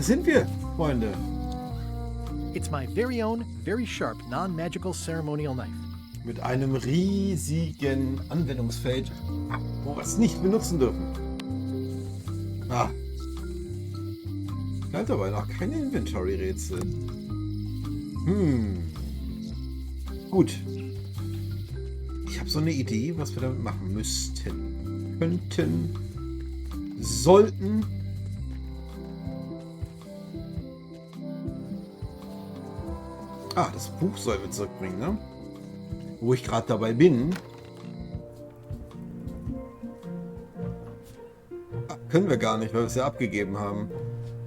sind wir, Freunde. It's my very own, very sharp, non-magical ceremonial knife. Mit einem riesigen Anwendungsfeld, wo wir es nicht benutzen dürfen. Ah. Bleibt dabei noch keine Inventory-Rätsel. Gut. Ich habe so eine Idee, was wir damit machen müssten. Könnten. Sollten. Ah, das Buch sollen wir zurückbringen, ne? Wo ich gerade dabei bin. Ah, können wir gar nicht, weil wir es ja abgegeben haben.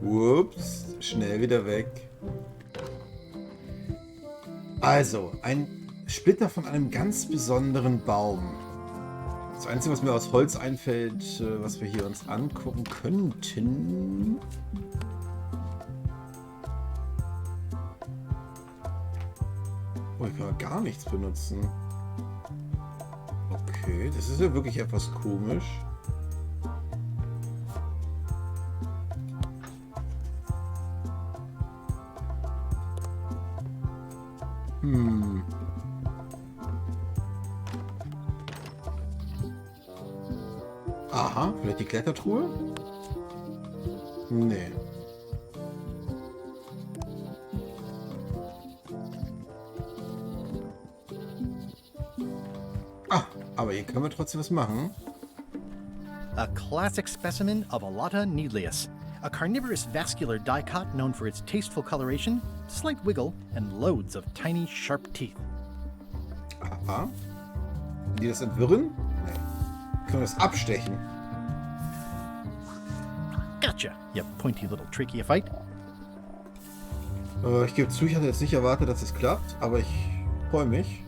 Ups, schnell wieder weg. Also, ein Splitter von einem ganz besonderen Baum. Das Einzige, was mir aus Holz einfällt, was wir hier uns angucken könnten. Oh, ich kann gar nichts benutzen. Okay, das ist ja wirklich etwas komisch. Aha, vielleicht die Klettertruhe? Nee. Ah, aber hier können wir trotzdem was machen. A classic specimen of Alata needlius, a carnivorous vascular dicot known for its tasteful coloration, slight wiggle, and loads of tiny, sharp teeth. Aha. Die das entwirren? Nee. Können wir das abstechen? Gotcha, you pointy little trick you fight. Ich gebe zu, ich hatte jetzt nicht erwartet, dass es klappt, aber ich freue mich.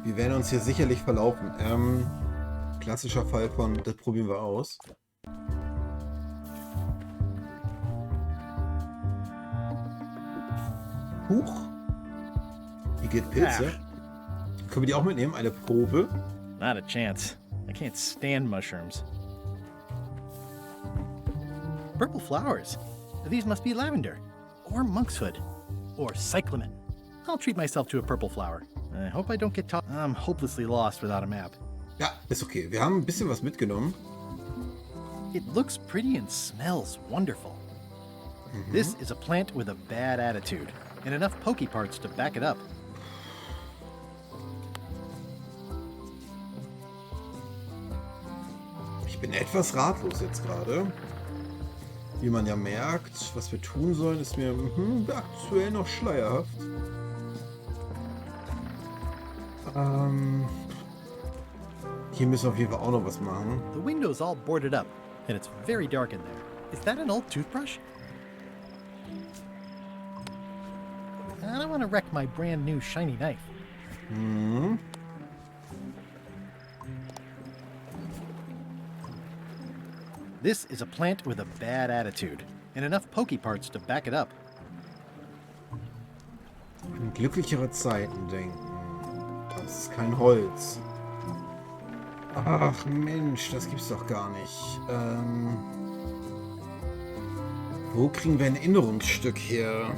Wir werden uns hier sicherlich verlaufen. Klassischer Fall von, das probieren wir aus. Huch. Hier geht Pilze. Können wir die auch mitnehmen? Eine Probe? Not a chance. I can't stand mushrooms. Purple flowers. These must be lavender, or monkshood, or cyclamen. I'll treat myself to a purple flower. I hope I don't get taught. I'm hopelessly lost without a map. Ja, ist okay. Wir haben ein bisschen was mitgenommen. It looks pretty and smells wonderful. This is a plant with a bad attitude, and enough pokey parts to back it up. Ich bin etwas ratlos jetzt gerade. Wie man ja merkt, was wir tun sollen, ist mir aktuell noch schleierhaft. Hier müssen wir auf jeden Fall auch noch was machen. The window's all boarded up, and it's very dark in there. Is that an old toothbrush? I don't want to wreck my brand new shiny knife. This is a plant with a bad attitude, and enough pokey parts to back it up. An glücklichere Zeiten denken. Das ist kein Holz. Ach Mensch, das gibt's doch gar nicht. Wo kriegen wir ein Erinnerungsstück her?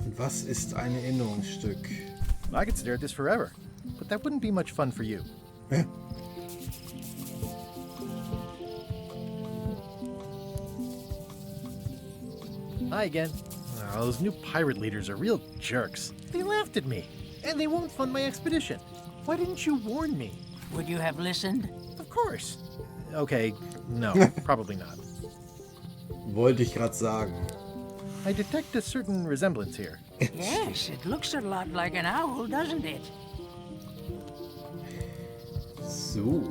Und was ist ein Erinnerungsstück? I could stare at this forever, but that wouldn't be much fun for you. Hä? Hi again. Oh, those new pirate leaders are real jerks. They laughed at me, and they won't fund my expedition. Why didn't you warn me? Would you have listened? Of course. Okay, no, probably not. Wollte ich gerade sagen. I detect a certain resemblance here. Yes, it looks a lot like an owl, doesn't it? So.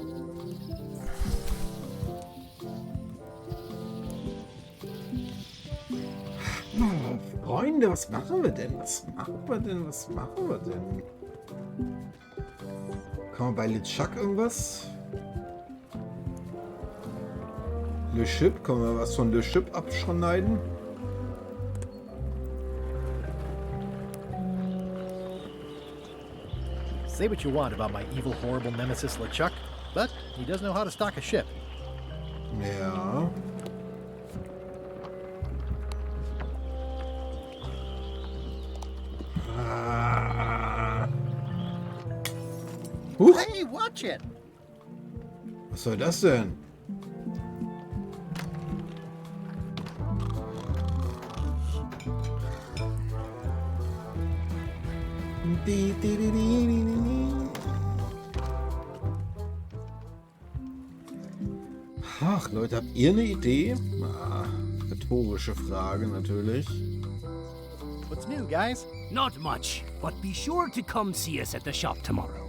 Freunde, was machen wir denn? Was machen wir denn? Kann man bei LeChuck irgendwas? LeChuck, können wir was von LeChuck abschneiden? Say what you want about my evil, horrible nemesis LeChuck, but he does know how to stock a ship. Ja. Ah. Huch, Hey, watch it! was soll das denn? Ach, Leute, habt ihr eine Idee? Ah, rhetorische Frage natürlich. What's new, guys? Not much, but be sure to come see us at the shop tomorrow.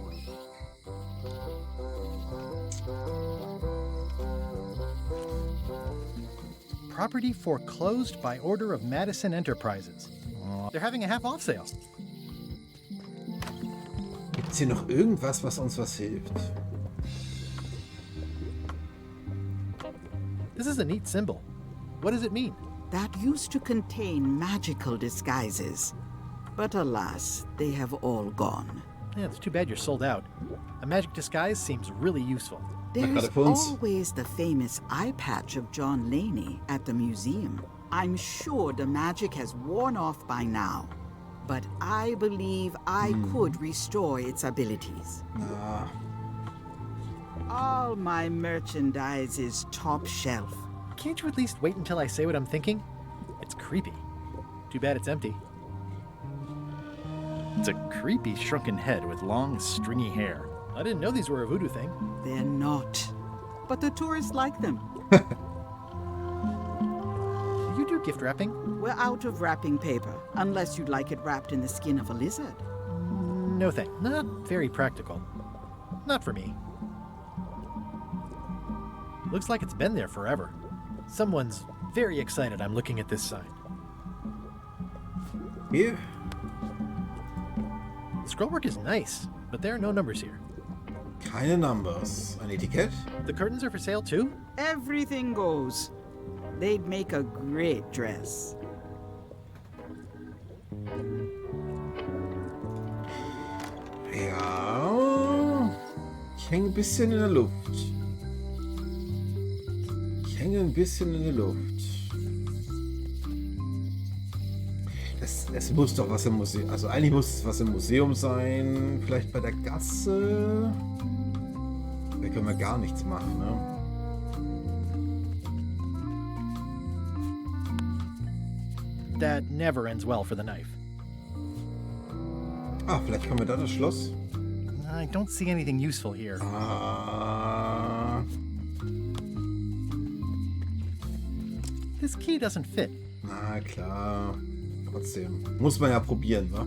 Property foreclosed by order of Madison Enterprises. They're having a half-off sale. Gibt's hier noch irgendwas, was uns was hilft? This is a neat symbol. What does it mean? That used to contain magical disguises. But alas, they have all gone. Yeah, it's too bad you're sold out. A magic disguise seems really useful. There's gerade für uns. always the famous eye patch of John Laney at the museum. I'm sure the magic has worn off by now, but I believe I could restore its abilities. Ah, All my merchandise is top shelf. Can't you at least wait until I say what I'm thinking? It's creepy. Too bad it's empty. It's a creepy shrunken head with long, stringy hair. I didn't know these were a voodoo thing. They're not, but the tourists like them. Do you do gift wrapping? We're out of wrapping paper, unless you'd like it wrapped in the skin of a lizard. No thanks. Not very practical. Not for me. Looks like it's been there forever. Someone's very excited I'm looking at this sign. hier. The scrollwork is nice, but there are no numbers here. Keine Numbers. Ein Etikett? The curtains are for sale too? Everything goes. They'd make a great dress. Ja. Ich hänge ein bisschen in der Luft. Ich hänge ein bisschen in der Luft. Es muss doch was im Museum... Also eigentlich muss es was im Museum sein. Vielleicht bei der Gasse. Da können wir gar nichts machen, ne? That never ends well for the knife. Ah, vielleicht können wir da das Schloss. I don't see anything useful here. Ah. This key doesn't fit. Na klar. Trotzdem. Muss man ja probieren, wa?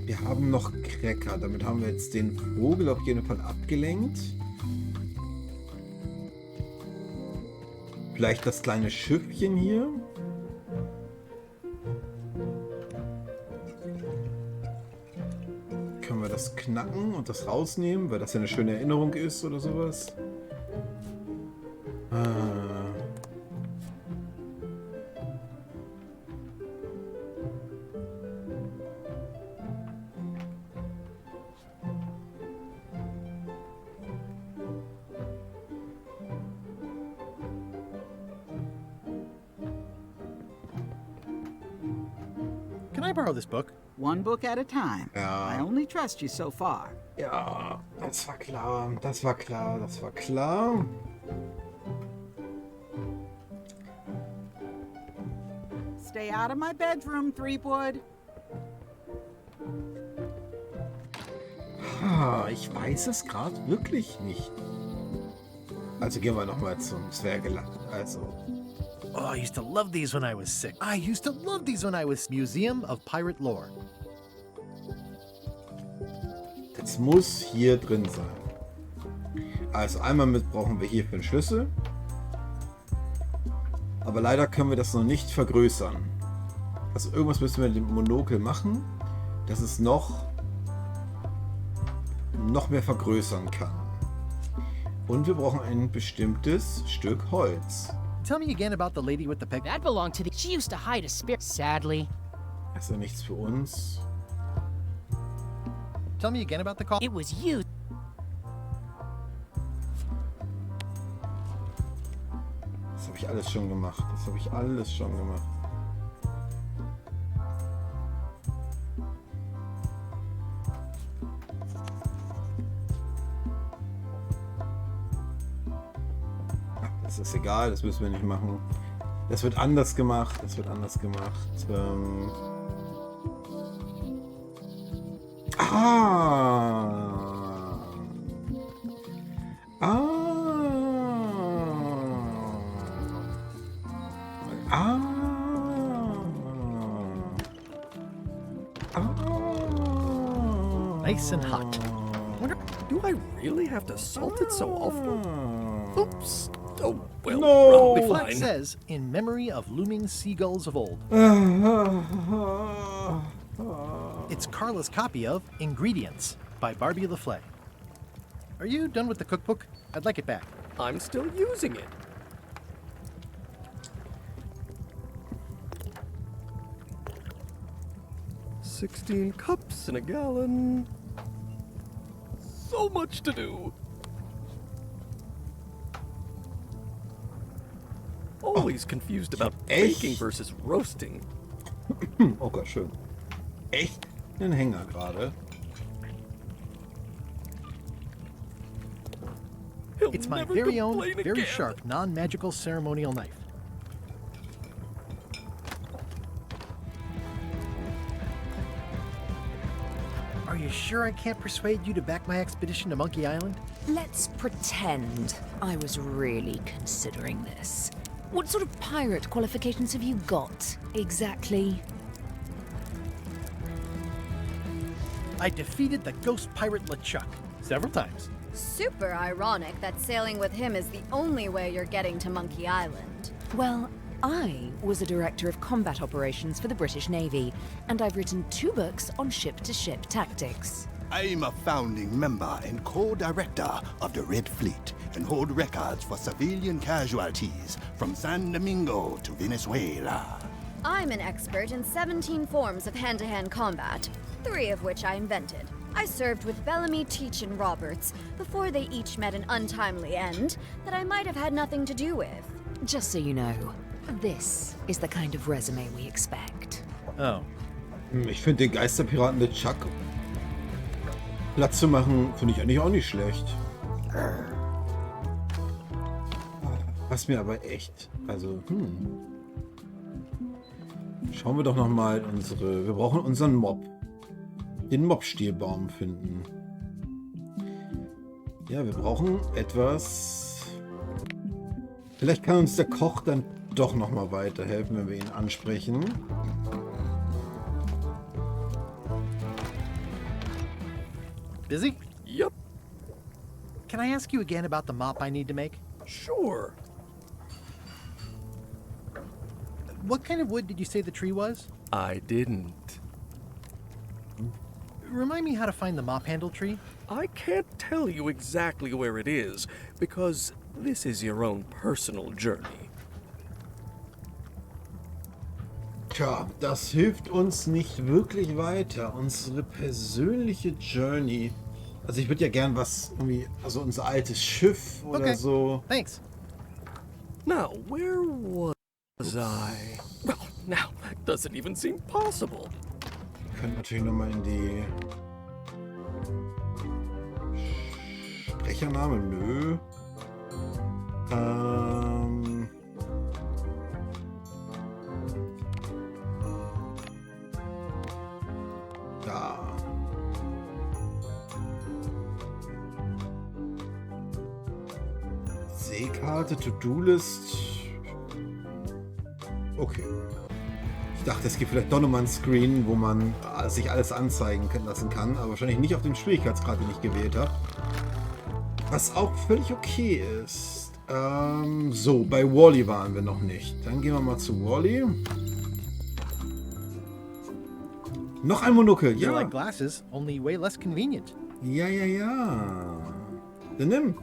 Wir haben noch Cracker. Damit haben wir jetzt den Vogel auf jeden Fall abgelenkt. Vielleicht das kleine Schiffchen hier. Können wir das knacken und das rausnehmen, weil das ja eine schöne Erinnerung ist oder sowas. Can I borrow this book? One book at a time. Ja. I only trust you so far. Ja, das war klar. Das war klar. Das war klar. Stay out of my bedroom, Threepwood. Ich weiß es gerade wirklich nicht. Also gehen wir nochmal zum Zwergeland. Also, Oh, I used to love these when I was sick. I used to love these when I was... Museum of Pirate Lore. das muss hier drin sein. Also einmal brauchen wir hier für den Schlüssel. Aber leider können wir das noch nicht vergrößern. Also irgendwas müssen wir mit dem Monokel machen, dass es noch mehr vergrößern kann. Und wir brauchen ein bestimmtes Stück Holz. Tell me again about the lady with the pig. That belonged to the... She used to hide a spirit. Sadly, Das ist ja nichts für uns. Tell me again about the call. it was you. ich alles schon gemacht. Das habe ich alles schon gemacht. Das ist egal, das müssen wir nicht machen. Das wird anders gemacht. Das wird anders gemacht. Nice and hot. Wonder, do I really have to salt it so often? Oops. Oh, well, No. probably The plaque fine. says, in memory of looming seagulls of old. It's Carla's copy of Ingredients by Barbie LaFlay. Are you done with the cookbook? I'd like it back. I'm still using it. $16 cups in a gallon. So much to do. Always confused about echt? baking versus roasting. Oh Gott, schön. Echt einen Hänger gerade. He'll It's my never very own, complain very again. sharp, non-magical ceremonial knife. Are you sure I can't persuade you to back my expedition to Monkey Island? Let's pretend I was really considering this. What sort of pirate qualifications have you got, exactly? I defeated the ghost pirate LeChuck several times. Super ironic that sailing with him is the only way you're getting to Monkey Island. Well, I was a director of combat operations for the British Navy, and I've written 2 books on ship-to-ship tactics. I'm a founding member and co-director of the Red Fleet and hold records for civilian casualties from San Domingo to Venezuela. I'm an expert in 17 forms of hand-to-hand combat, 3 of which I invented. I served with Bellamy, Teach, and Roberts before they each met an untimely end that I might have had nothing to do with. Just so you know, this is the kind of resume we expect. Oh. Ich finde den Geisterpiraten LeChuck Platz zu machen, finde ich eigentlich auch nicht schlecht. Was mir aber echt, also, Schauen wir doch noch mal wir brauchen unseren Mob. Den Mob-Stielbaum finden. Ja, wir brauchen etwas. Vielleicht kann uns der Koch dann doch noch mal weiterhelfen, wenn wir ihn ansprechen. Busy? Yup, Can I ask you again about the mop I need to make? sure. What kind of wood did you say the tree was? I didn't. Remind me how to find the mop handle tree. I can't tell you exactly where it is, because this is your own personal journey. Tja, das hilft uns nicht wirklich weiter. Unsere persönliche Journey. Also ich würde ja gern was irgendwie, also unser altes Schiff oder Okay. so. Thanks. Now, where was I? Well, now that doesn't even seem possible. Wir können natürlich nochmal in die Sprechername, nö. Da. Seekarte, To-Do-List. Okay. Ich dachte, es gibt vielleicht doch nochmal einen Screen, wo man sich alles anzeigen lassen kann, aber wahrscheinlich nicht auf dem Schwierigkeitsgrad, den ich gewählt habe. Was auch völlig okay ist. So, bei Wally waren wir noch nicht. Dann gehen wir mal zu Wally. Noch ein Monokel, They're ja. like glasses, only way less convenient. Ja, ja, ja. Dann nimm.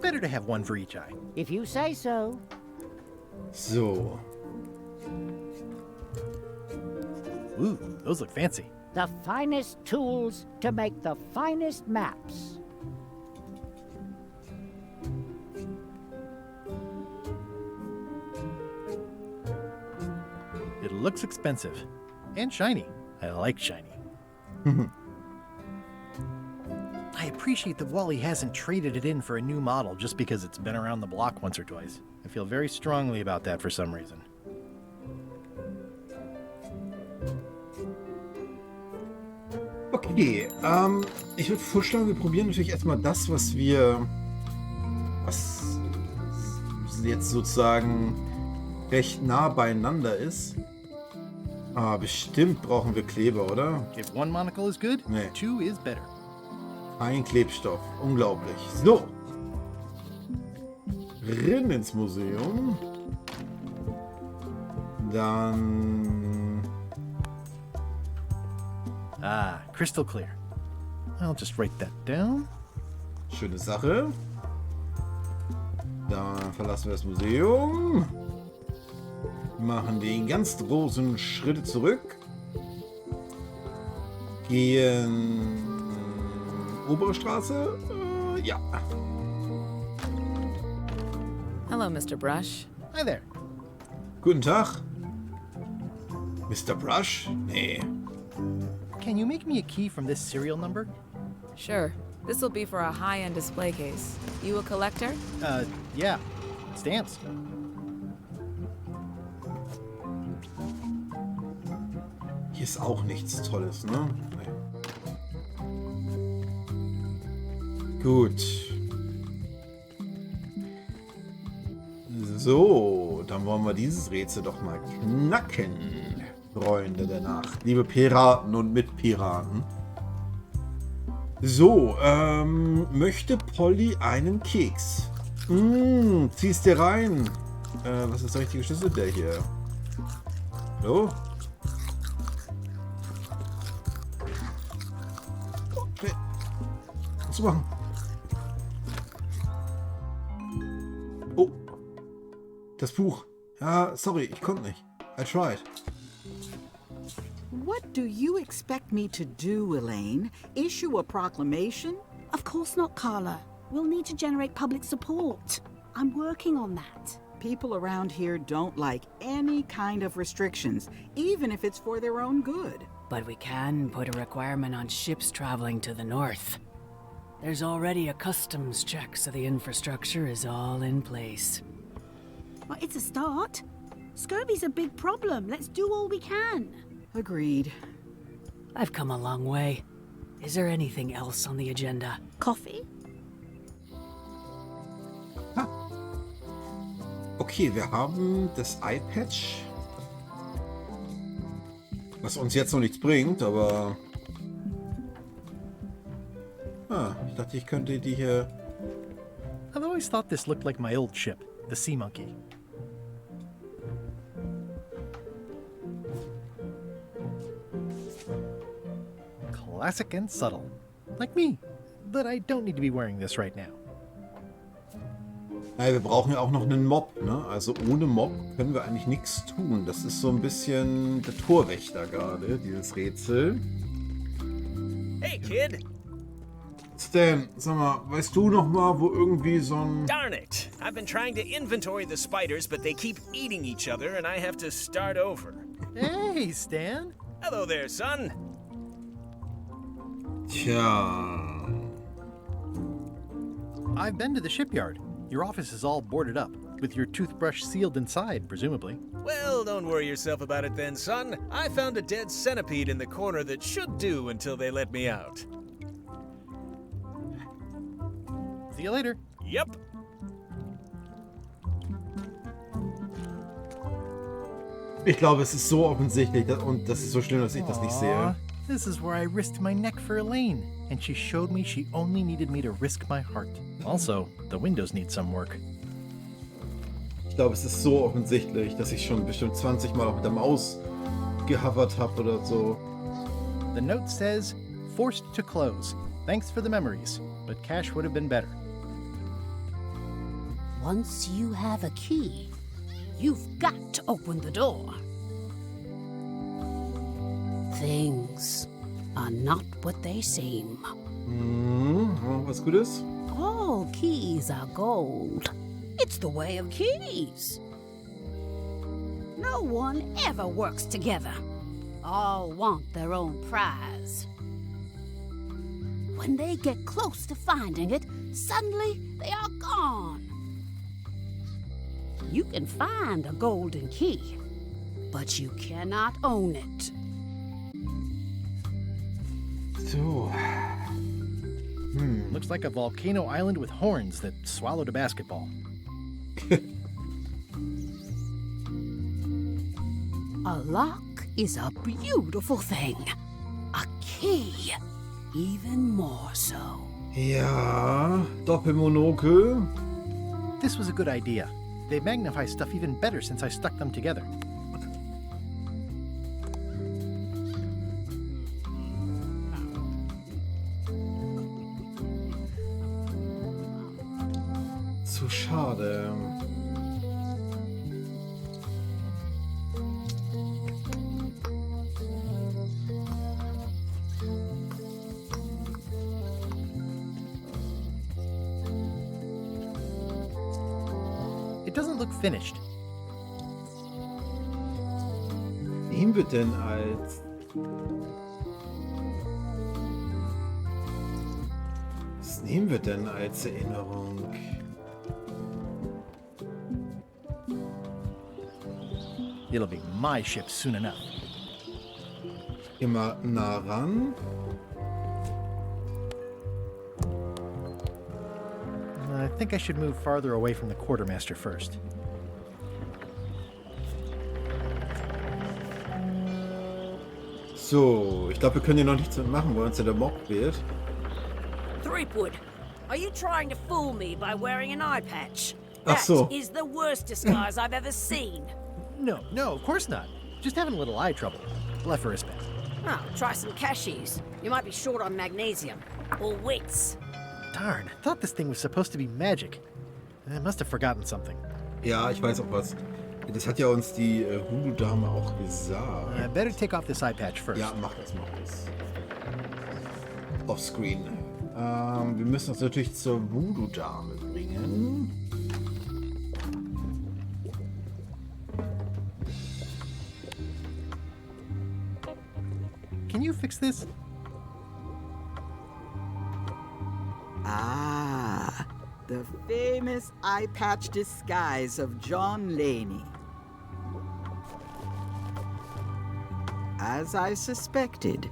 Better to have one for each eye. If you say so. So. Ooh, those look fancy. The finest tools to make the finest maps. It looks expensive. And shiny. I like shiny. I appreciate that Wally hasn't traded it in for a new model just because it's been around the block once or twice. I feel very strongly about that for some reason. Okay, ich würde vorschlagen, wir probieren natürlich erstmal das, was jetzt sozusagen recht nah beieinander ist. Ah, bestimmt brauchen wir Kleber, oder? If one monocle is good, Nee. 2 is better. Ein Klebstoff, unglaublich. So. Rein ins Museum. Dann... Ah, crystal clear. I'll just write that down. Schöne Sache. Dann verlassen wir das Museum. Machen die ganz großen Schritte zurück. Gehen... Obere Straße? Ja. Hello, Mr. Brush. Hi there. Guten Tag. Mr. Brush? Nee. Can you make me a key from this serial number? Sure. This will be for a high-end display case. You a collector? Yeah. Stamps. Hier ist auch nichts Tolles, ne? Nee. Gut. So, dann wollen wir dieses Rätsel doch mal knacken, Freunde der Nacht. Liebe Piraten und Mitpiraten. So, möchte Polly einen Keks? Ziehst dir rein. Was ist der richtige Schlüssel? Der hier. So. Okay. Was zu machen? Oh. Das Buch. Ja, sorry, ich konnte nicht. I tried. What do you expect me to do, Elaine? Issue a proclamation? Of course not, Carla. We'll need to generate public support. I'm working on that. People around here don't like any kind of restrictions, even if it's for their own good. But we can put a requirement on ships traveling to the north. There's already a customs check, so the infrastructure is all in place. Well, it's a start. Scurvy's a big problem. Let's do all we can. Agreed. I've come a long way. Is there anything else on the agenda? Coffee? Okay, wir haben das Eye-Patch, was uns jetzt noch nichts bringt, aber... ich dachte, ich könnte die hier... I've always thought this looked like my old ship, the Sea Monkey. Classic and subtle. Like me. But I don't need to be wearing this right now. Naja, wir brauchen ja auch noch einen Mob, ne? Also ohne Mob können wir eigentlich nichts tun. Das ist so ein bisschen der Torwächter gerade, dieses Rätsel. Hey, kid! Stan, sag mal, weißt du noch mal, wo irgendwie so ein... Darn it! I've been trying to inventory the spiders, but they keep eating each other and I have to start over. Hey, Stan! Hello there, son! Tja... I've been to the shipyard. Your office is all boarded up, with your toothbrush sealed inside, presumably. Well, don't worry yourself about it then, son. I found a dead centipede in the corner that should do until they let me out. See you later. Yep. Ich glaube, es ist so offensichtlich und das ist so schlimm, dass ich das nicht sehe. This is where I risked my neck for Elaine, and she showed me she only needed me to risk my heart. Also, the windows need some work. Ich glaube, es ist so offensichtlich, dass ich schon bestimmt 20 Mal auf der Maus gehovert habe oder so. The note says, forced to close. Thanks for the memories, but cash would have been better. Once you have a key, you've got to open the door. Things are not what they seem. Was Gutes? All keys are gold. It's the way of keys. No one ever works together. All want their own prize. When they get close to finding it, suddenly they are gone. You can find a golden key, but you cannot own it. So. Looks like a volcano island with horns that swallowed a basketball. A lock is a beautiful thing. A key, even more so. Ja, Doppelmonokel. This was a good idea. They magnify stuff even better since I stuck them together. Zu schade. It doesn't look finished. Nehmen wir denn als... Was nehmen wir denn als Erinnerung? It'll be my ship soon enough. Immer nah ran. I think I should move farther away from the quartermaster first. So, ich glaube, wir können hier noch nichts machen, weil uns ja der Mob wird. Threepwood, are you trying to fool me by wearing an eye patch? Ach so. That is the worst disguise I've ever seen. No, of course not. Just having a little eye trouble. Left for a spin. Oh, try some cashews. You might be short on magnesium. Or wits. Darn, I thought this thing was supposed to be magic. I must have forgotten something. Ja, ich weiß auch was. Das hat ja uns die Voodoo-Dame auch gesagt. I better take off this eye patch first. Ja, mach das. Offscreen. Wir müssen uns natürlich zur Voodoo-Dame bringen. Can you fix this? Ah, the famous eye patch disguise of John Laney. As I suspected,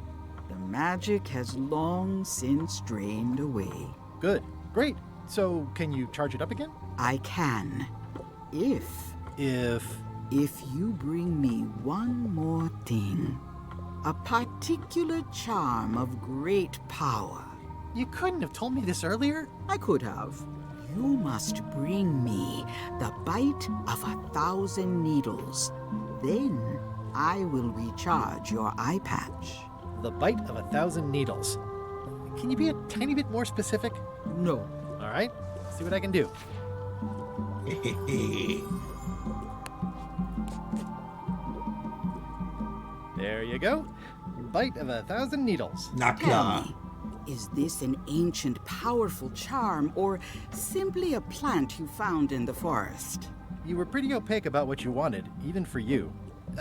the magic has long since drained away. Good. Great. So, can you charge it up again? I can. If you bring me one more thing. A particular charm of great power. You couldn't have told me this earlier? I could have. You must bring me the bite of 1,000 needles. Then I will recharge your eye patch. The bite of 1,000 needles. Can you be a tiny bit more specific? No. All right. See what I can do. There you go. Bite of 1,000 needles. Na klar. Is this an ancient, powerful charm, or simply a plant you found in the forest? You were pretty opaque about what you wanted, even for you.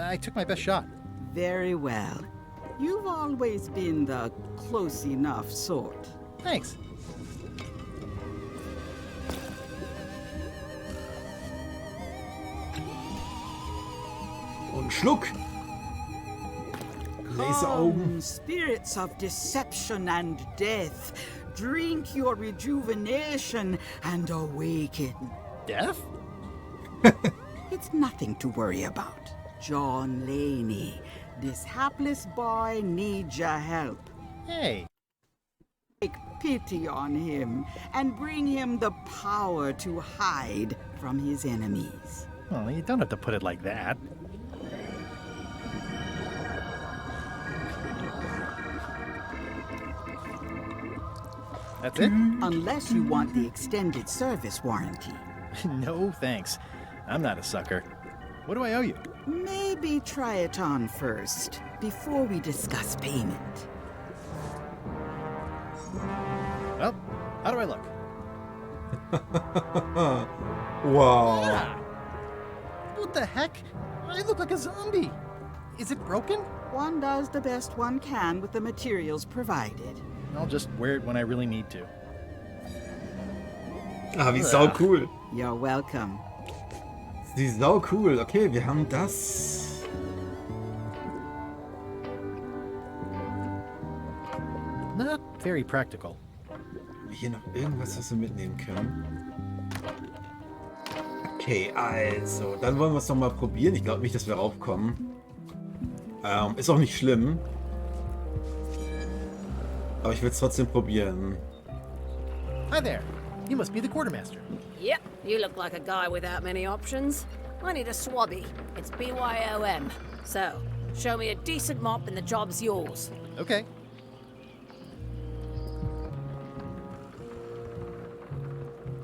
I took my best shot. Very well. You've always been the close enough sort. Thanks. Und Schluck. Come, spirits of deception and death, drink your rejuvenation and awaken. Death? It's nothing to worry about. John Laney, this hapless boy needs your help. Hey. Take pity on him and bring him the power to hide from his enemies. Well, you don't have to put it like that. That's it? Unless you want the extended service warranty. No, thanks. I'm not a sucker. What do I owe you? Maybe try it on first, before we discuss payment. Well, how do I look? Wow. Yeah. What the heck? I look like a zombie. Is it broken? One does the best one can with the materials provided. I'll just wear it when I really need to. Ah, wie sau cool. You're welcome. Die ist sau cool. Okay, wir haben das. Not very practical. Hier noch irgendwas, was wir mitnehmen können. Okay, also, dann wollen wir es doch mal probieren. Ich glaube nicht, dass wir raufkommen. Ist auch nicht schlimm. Aber ich will es trotzdem probieren. Hi there. You must be the quartermaster. Yep, you look like a guy without many options. I need a swabby. It's BYOM. So, show me a decent mop and the job's yours. Okay.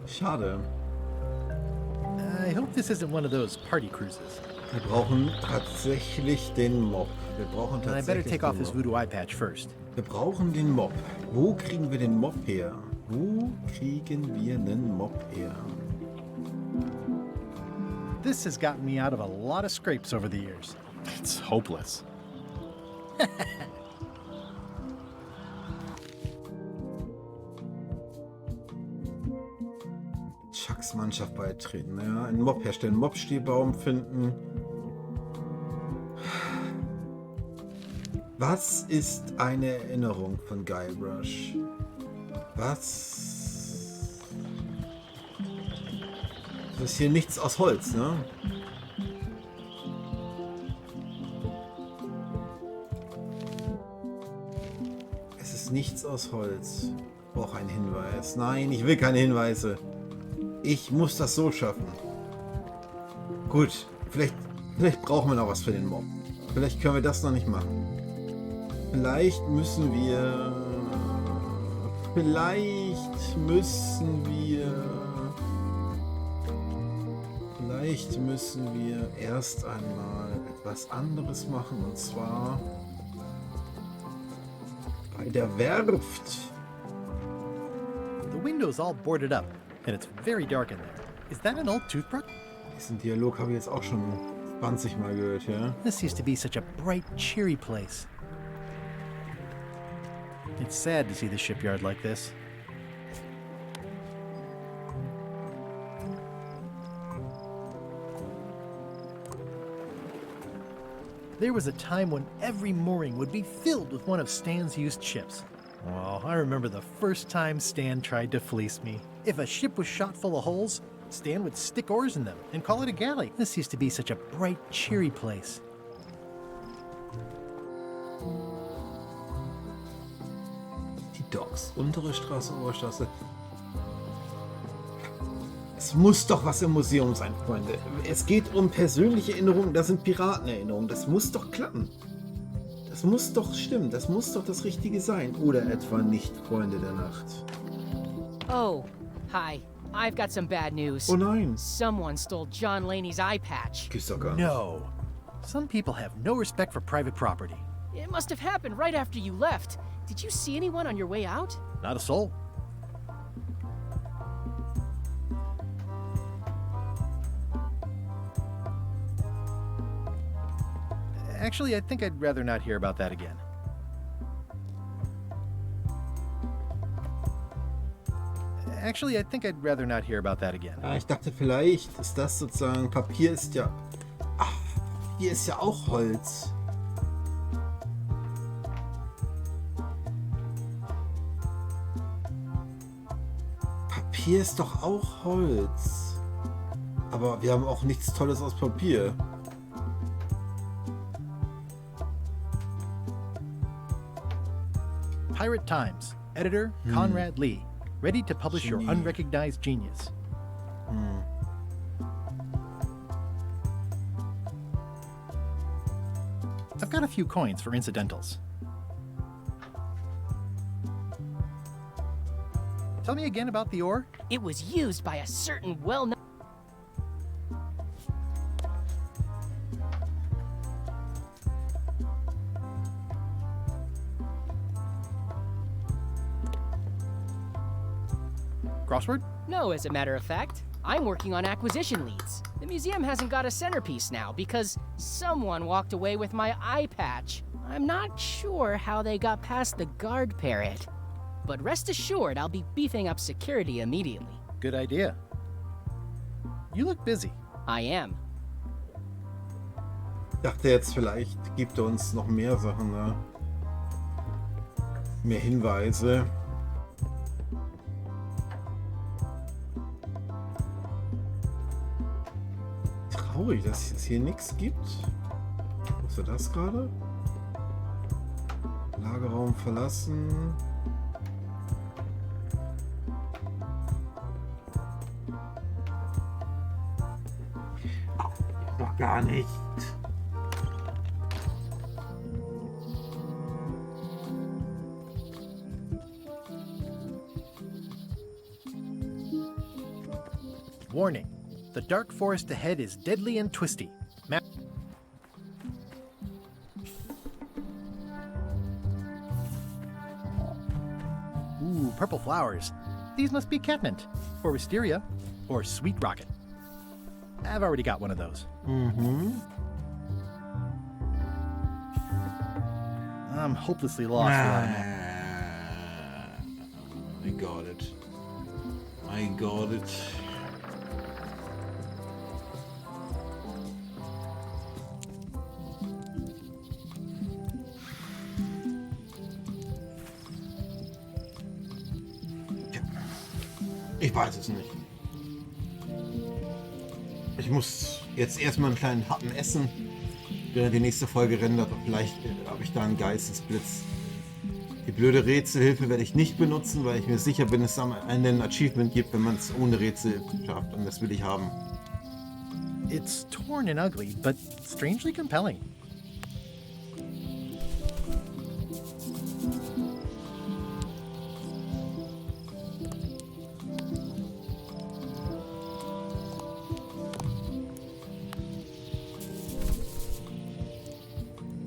Schade. I hope this isn't one of those party cruises. Wir brauchen tatsächlich den Mob. Wir brauchen I better tatsächlich take off den this Mob. voodoo eye patch first. Wir brauchen den Mob. Wo kriegen wir den Mob her? Wo kriegen wir einen Mob her? This has gotten me out of a lot of scrapes over the years. It's hopeless. Chucks Mannschaft beitreten. Ja, einen Mob herstellen, Mobstielbaum finden. Was ist eine Erinnerung von Guybrush? Was? Das ist hier nichts aus Holz, ne? Es ist nichts aus Holz. Ich brauche einen Hinweis. Nein, ich will keine Hinweise. Ich muss das so schaffen. Gut, vielleicht brauchen wir noch was für den Mob. Vielleicht können wir das noch nicht machen. Vielleicht müssen wir erst einmal etwas anderes machen, und zwar bei der Werft. The window's all boarded up, and it's very dark in there. Is that an old toothbrush? Diesen Dialog habe ich jetzt auch schon 20 Mal gehört, ja? This used to be such a bright, cheery place. It's sad to see the shipyard like this. There was a time when every mooring would be filled with one of Stan's used ships. Oh, I remember the first time Stan tried to fleece me. If a ship was shot full of holes, Stan would stick oars in them and call it a galley. This used to be such a bright, cheery place. Die Docks, untere Straße, Oberstraße. Es muss doch was im Museum sein, Freunde. Es geht um persönliche Erinnerungen, das sind Piratenerinnerungen. Das muss doch klappen. Das muss doch stimmen. Das muss doch das Richtige sein. Oder etwa nicht, Freunde der Nacht. Oh, hi. I've got some bad news. Oh nein. Someone stole John Laney's eye patch. Gibt's doch gar nicht. No. Some people have no respect for private property. It must have happened right after you left. Did you see anyone on your way out? Not a soul. Actually, I think I'd rather not hear about that again. Actually, I think I'd rather not hear about that again. Ja, ich dachte, vielleicht ist das sozusagen... Papier ist ja... Ach, Papier ist ja auch Holz. Papier ist doch auch Holz. Aber wir haben auch nichts Tolles aus Papier. Pirate Times. Editor, Conrad Lee. Ready to publish your unrecognized genius. I've got a few coins for incidentals. Tell me again about the ore. It was used by a certain well-known... Crossword? No, as a matter of fact. I'm working on acquisition leads. The museum hasn't got a centerpiece now because someone walked away with my eye patch. I'm not sure how they got past the guard parrot. But rest assured, I'll be beefing up security immediately. Good idea. You look busy. I am. Ich dachte jetzt, vielleicht gibt er uns noch mehr Sachen, ne? Mehr Hinweise. Traurig, dass es hier nichts gibt. Wo ist das gerade? Lagerraum verlassen. Doch gar nicht. Warning. The dark forest ahead is deadly and twisty. Ooh, purple flowers. These must be catmint, or wisteria, or sweet rocket. I've already got one of those. Mm-hmm. I'm hopelessly lost without a map. I got it. I got it. Ich weiß es nicht. Ich muss jetzt erstmal einen kleinen Happen essen, während die nächste Folge rendert. Vielleicht habe ich da einen Geistesblitz. Die blöde Rätselhilfe werde ich nicht benutzen, weil ich mir sicher bin, dass es am Ende ein Achievement gibt, wenn man es ohne Rätsel schafft. Und das will ich haben. It's torn and ugly, but strangely compelling.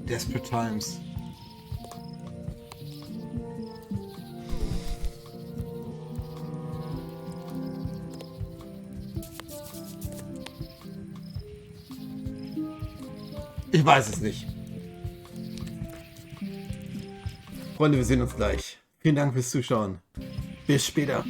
Desperate times. Ich weiß es nicht. Freunde, wir sehen uns gleich. Vielen Dank fürs Zuschauen. Bis später.